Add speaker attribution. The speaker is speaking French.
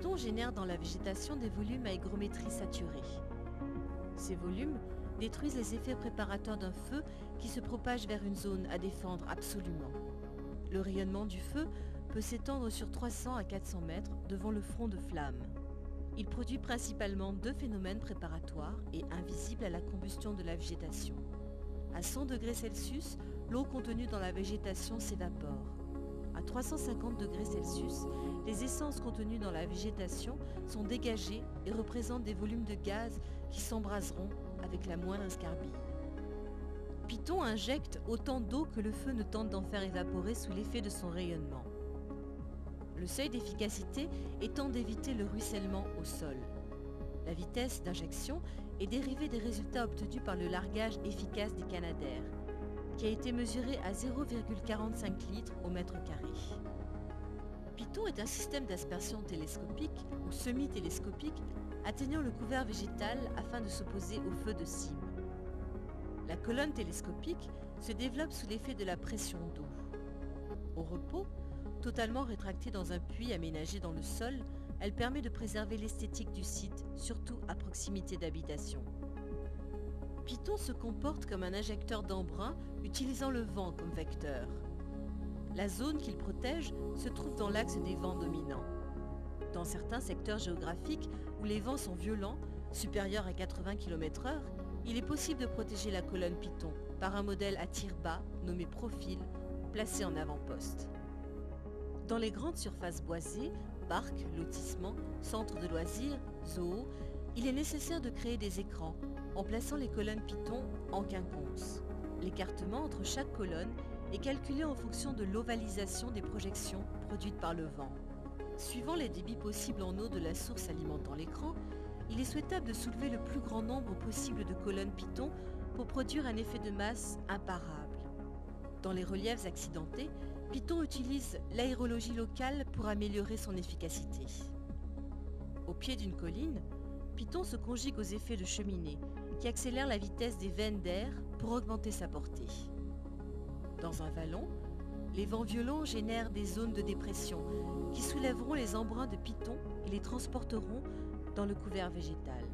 Speaker 1: Python génère dans la végétation des volumes à hygrométrie saturée. Ces volumes détruisent les effets préparateurs d'un feu qui se propage vers une zone à défendre absolument. Le rayonnement du feu peut s'étendre sur 300 à 400 mètres devant le front de flamme. Il produit principalement deux phénomènes préparatoires et invisibles à la combustion de la végétation. À 100 degrés Celsius, l'eau contenue dans la végétation s'évapore. À 350 degrés Celsius, les essences contenues dans la végétation sont dégagées et représentent des volumes de gaz qui s'embraseront avec la moindre escarbille. Python injecte autant d'eau que le feu ne tente d'en faire évaporer sous l'effet de son rayonnement. Le seuil d'efficacité étant d'éviter le ruissellement au sol. La vitesse d'injection est dérivée des résultats obtenus par le largage efficace des canadaires, qui a été mesuré à 0,45 litres au mètre carré. Python est un système d'aspersion télescopique ou semi-télescopique atteignant le couvert végétal afin de s'opposer au feu de cime. La colonne télescopique se développe sous l'effet de la pression d'eau. Au repos, totalement rétractée dans un puits aménagé dans le sol, elle permet de préserver l'esthétique du site, surtout à proximité d'habitations. Python se comporte comme un injecteur d'embrun utilisant le vent comme vecteur. La zone qu'il protège se trouve dans l'axe des vents dominants. Dans certains secteurs géographiques où les vents sont violents, supérieurs à 80 km/h, il est possible de protéger la colonne Python par un modèle à tir bas nommé profil, placé en avant-poste. Dans les grandes surfaces boisées, parcs, lotissements, centres de loisirs, zoos, il est nécessaire de créer des écrans en plaçant les colonnes Python en quinconce. L'écartement entre chaque colonne est calculé en fonction de l'ovalisation des projections produites par le vent. Suivant les débits possibles en eau de la source alimentant l'écran, il est souhaitable de soulever le plus grand nombre possible de colonnes Python pour produire un effet de masse imparable. Dans les reliefs accidentés, Python utilise l'aérologie locale pour améliorer son efficacité. Au pied d'une colline, Python se conjugue aux effets de cheminée qui accélèrent la vitesse des veines d'air pour augmenter sa portée. Dans un vallon, les vents violents génèrent des zones de dépression qui soulèveront les embruns de Python et les transporteront dans le couvert végétal.